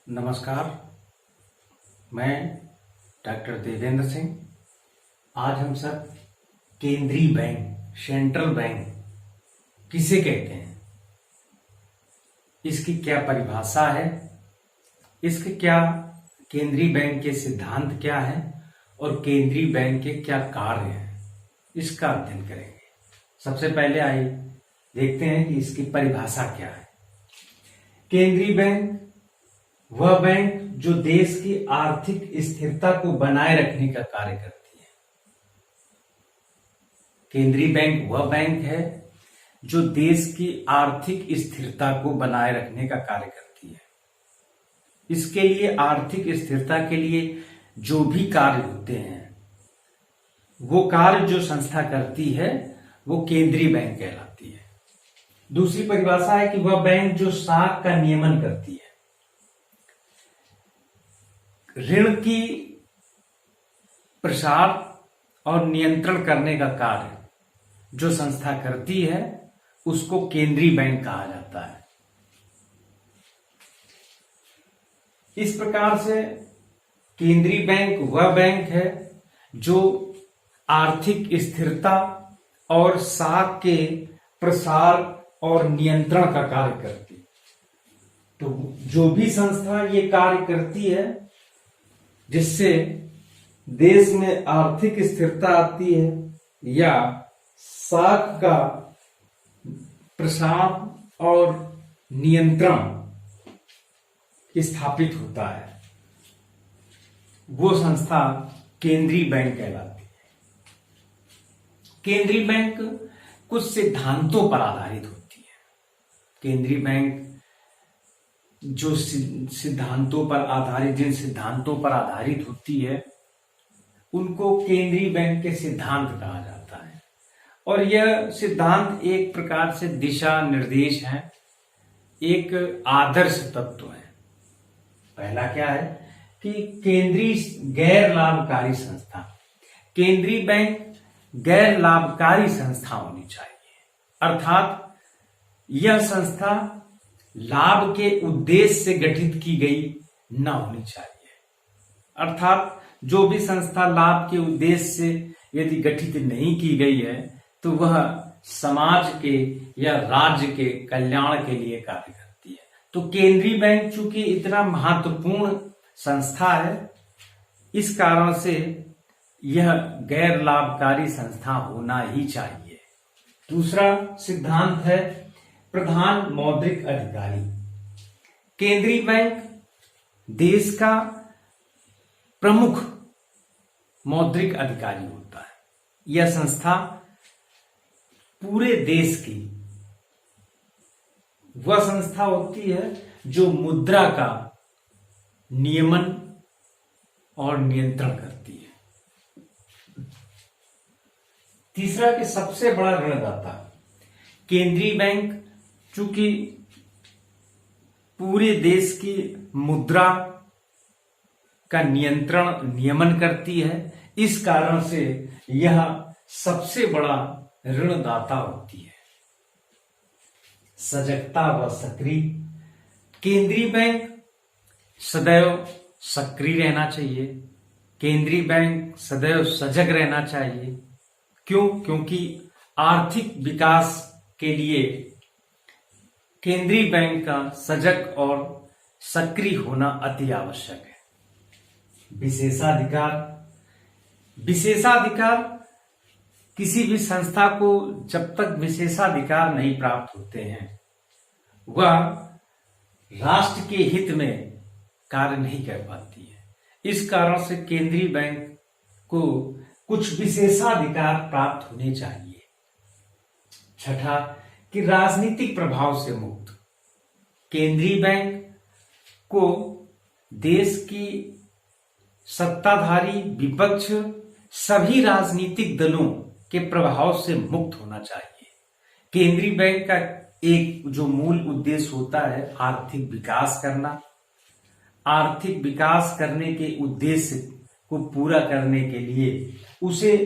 नमस्कार। मैं डॉक्टर देवेंद्र सिंह। आज हम सब केंद्रीय बैंक, सेंट्रल बैंक किसे कहते हैं, इसकी क्या परिभाषा है, इसके क्या केंद्रीय बैंक के सिद्धांत क्या है और केंद्रीय बैंक के क्या कार्य हैं, इसका अध्ययन करेंगे। सबसे पहले आइए देखते हैं कि इसकी परिभाषा क्या है। केंद्रीय बैंक वह बैंक जो देश की आर्थिक स्थिरता को बनाए रखने का कार्य करती है। केंद्रीय बैंक वह बैंक है जो देश की आर्थिक स्थिरता को बनाए रखने का कार्य करती है। इसके लिए आर्थिक स्थिरता के लिए जो भी कार्य होते हैं, वो कार्य जो संस्था करती है वो केंद्रीय बैंक कहलाती है। दूसरी परिभाषा है कि वह बैंक जो साख का नियमन करती है। ऋण की प्रसार और नियंत्रण करने का कार्य जो संस्था करती है उसको केंद्रीय बैंक कहा जाता है। इस प्रकार से केंद्रीय बैंक वह बैंक है जो आर्थिक स्थिरता और साख के प्रसार और नियंत्रण का कार्य करती है। तो जो भी संस्था ये कार्य करती है जिससे देश में आर्थिक स्थिरता आती है या साख का प्रसार और नियंत्रण स्थापित होता है, वो संस्था केंद्रीय बैंक कहलाती है। केंद्रीय बैंक कुछ सिद्धांतों पर आधारित होती है। केंद्रीय बैंक जो सिद्धांतों पर आधारित जिन सिद्धांतों पर आधारित होती है उनको केंद्रीय बैंक के सिद्धांत कहा जाता है। और यह सिद्धांत एक प्रकार से दिशा निर्देश है, एक आदर्श तत्व है। पहला क्या है कि केंद्रीय गैर लाभकारी संस्था, केंद्रीय बैंक गैर लाभकारी संस्था होनी चाहिए। अर्थात यह संस्था लाभ के उद्देश्य से गठित की गई न होनी चाहिए। अर्थात जो भी संस्था लाभ के उद्देश्य से यदि गठित नहीं की गई है तो वह समाज के या राज्य के कल्याण के लिए कार्य करती है। तो केंद्रीय बैंक चूंकि इतना महत्वपूर्ण संस्था है, इस कारण से यह गैर लाभकारी संस्था होना ही चाहिए। दूसरा सिद्धांत है प्रधान मौद्रिक अधिकारी। केंद्रीय बैंक देश का प्रमुख मौद्रिक अधिकारी होता है। यह संस्था पूरे देश की वह संस्था होती है जो मुद्रा का नियमन और नियंत्रण करती है। तीसरा कि सबसे बड़ा ऋणदाता। केंद्रीय बैंक चूंकि पूरे देश की मुद्रा का नियमन करती है, इस कारण से यह सबसे बड़ा ऋणदाता होती है। सजगता व सक्रिय। केंद्रीय बैंक सदैव सक्रिय रहना चाहिए। केंद्रीय बैंक सदैव सजग रहना चाहिए। क्यों? क्योंकि आर्थिक विकास के लिए केंद्रीय बैंक का सजग और सक्रिय होना अति आवश्यक है। विशेषाधिकार। विशेषाधिकार किसी भी संस्था को जब तक विशेषाधिकार नहीं प्राप्त होते हैं वह राष्ट्र के हित में कार्य नहीं कर पाती है। इस कारण से केंद्रीय बैंक को कुछ विशेषाधिकार प्राप्त होने चाहिए। छठा कि राजनीतिक प्रभाव से मुक्त। केंद्रीय बैंक को देश की सत्ताधारी विपक्ष सभी राजनीतिक दलों के प्रभाव से मुक्त होना चाहिए। केंद्रीय बैंक का एक जो मूल उद्देश्य होता है आर्थिक विकास करना। आर्थिक विकास करने के उद्देश्य को पूरा करने के लिए उसे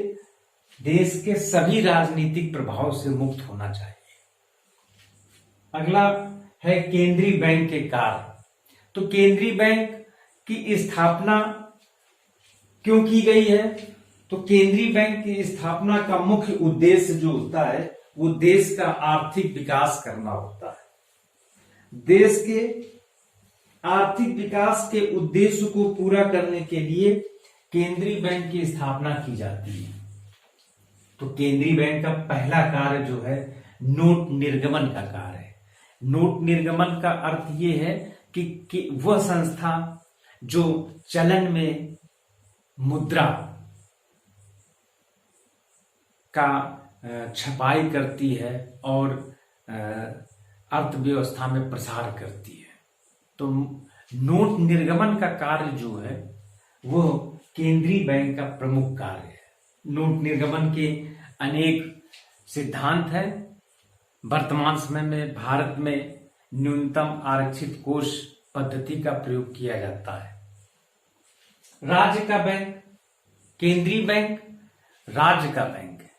देश के सभी राजनीतिक प्रभाव से मुक्त होना चाहिए। अगला है केंद्रीय बैंक के कार्य। तो केंद्रीय बैंक की स्थापना क्यों की गई है? तो केंद्रीय बैंक की स्थापना का मुख्य उद्देश्य जो होता है वो देश का आर्थिक विकास करना होता है। देश के आर्थिक विकास के उद्देश्य को पूरा करने के लिए केंद्रीय बैंक की स्थापना की जाती है। तो केंद्रीय बैंक का पहला कार्य जो है नोट निर्गमन का कार्य है। नोट निर्गमन का अर्थ ये है कि वह संस्था जो चलन में मुद्रा का छपाई करती है और अर्थव्यवस्था में प्रसार करती है। तो नोट निर्गमन का कार्य जो है वो केंद्रीय बैंक का प्रमुख कार्य है। नोट निर्गमन के अनेक सिद्धांत हैं। वर्तमान समय में भारत में न्यूनतम आरक्षित कोष पद्धति का प्रयोग किया जाता है। राज्य का बैंक, केंद्रीय बैंक राज्य का बैंक है,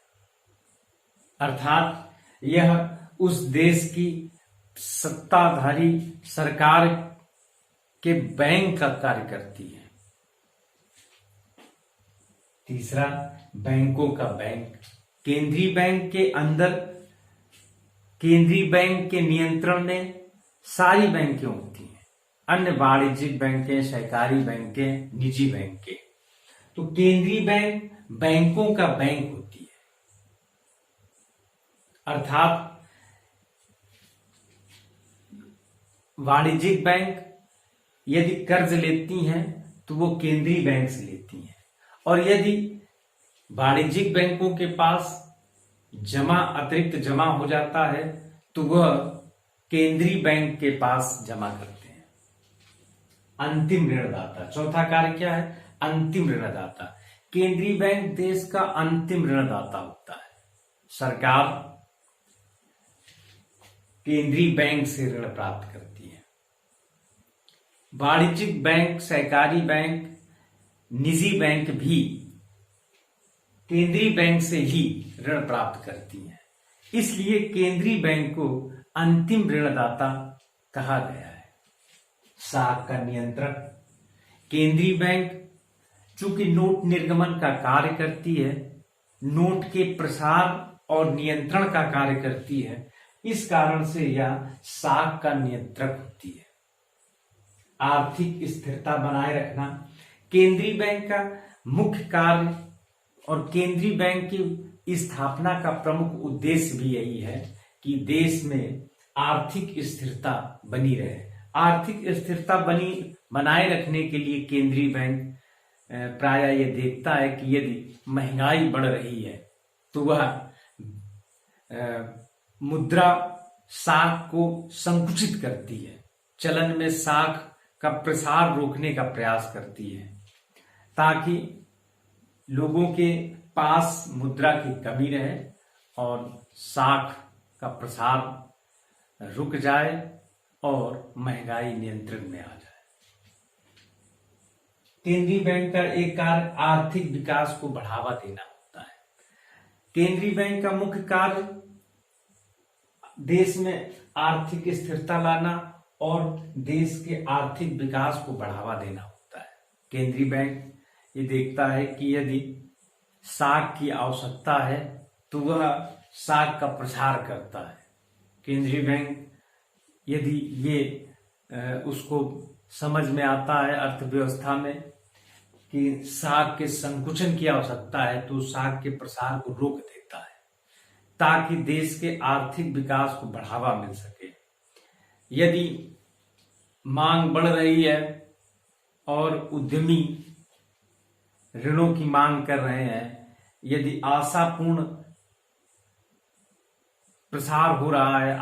अर्थात यह उस देश की सत्ताधारी सरकार के बैंक का कार्य करती है। तीसरा, बैंकों का बैंक, केंद्रीय बैंक के अंदर केंद्रीय बैंक के नियंत्रण में सारी बैंकें होती हैं, अन्य वाणिज्यिक बैंकें, सहकारी बैंकें, निजी बैंकें। तो केंद्रीय बैंक बैंकों का बैंक होती है, अर्थात वाणिज्यिक बैंक यदि कर्ज लेती हैं तो वो केंद्रीय बैंक से लेती हैं, और यदि वाणिज्यिक बैंकों के पास अतिरिक्त जमा हो जाता है तो वह केंद्रीय बैंक के पास जमा करते हैं। अंतिम ऋणदाता, चौथा कार्य क्या है? अंतिम ऋणदाता। केंद्रीय बैंक देश का अंतिम ऋणदाता होता है। सरकार केंद्रीय बैंक से ऋण प्राप्त करती है। वाणिज्यिक बैंक, सहकारी बैंक, निजी बैंक भी केंद्रीय बैंक से ही ऋण प्राप्त करती हैं। इसलिए केंद्रीय बैंक को अंतिम ऋणदाता कहा गया है। साख का नियंत्रण, केंद्रीय बैंक चूंकि नोट निर्गमन का कार्य करती है, नोट के प्रसार और नियंत्रण का कार्य करती है, इस कारण से यह साख का नियंत्रक होती है। आर्थिक स्थिरता बनाए रखना केंद्रीय बैंक का मुख्य कार्य, और केंद्रीय बैंक की स्थापना का प्रमुख उद्देश्य भी यही है कि देश में आर्थिक स्थिरता बनी रहे। आर्थिक स्थिरता बनाए रखने के लिए केंद्रीय बैंक प्रायः ये देखता है कि यदि महंगाई बढ़ रही है तो वह मुद्रा साख को संकुचित करती है, चलन में साख का प्रसार रोकने का प्रयास करती है, ताकि लोगों के पास मुद्रा की कमी रहे और साख का प्रसार रुक जाए और महंगाई नियंत्रण में आ जाए। केंद्रीय बैंक का एक कार्य आर्थिक विकास को बढ़ावा देना होता है। केंद्रीय बैंक का मुख्य कार्य देश में आर्थिक स्थिरता लाना और देश के आर्थिक विकास को बढ़ावा देना होता है। केंद्रीय बैंक ये देखता है कि यदि साख की आवश्यकता है तो वह साख का प्रसार करता है। केंद्रीय बैंक यदि ये उसको समझ में आता है अर्थव्यवस्था में कि साख के संकुचन की आवश्यकता है तो साख के प्रसार को रोक देता है, ताकि देश के आर्थिक विकास को बढ़ावा मिल सके। यदि मांग बढ़ रही है और उद्यमी ऋणों की मांग कर रहे हैं, यदि आशापूर्ण प्रसार हो रहा है,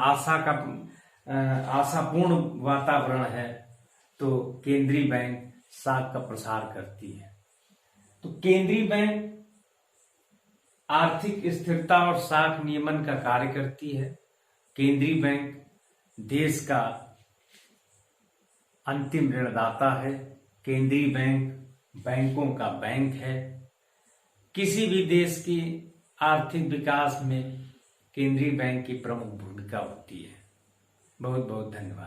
आशापूर्ण वातावरण है, तो केंद्रीय बैंक साख का प्रसार करती है। तो केंद्रीय बैंक आर्थिक स्थिरता और साख नियमन का कार्य करती है। केंद्रीय बैंक देश का अंतिम ऋणदाता है। केंद्रीय बैंक बैंकों का बैंक है। किसी भी देश की आर्थिक विकास में केंद्रीय बैंक की प्रमुख भूमिका होती है। बहुत बहुत धन्यवाद।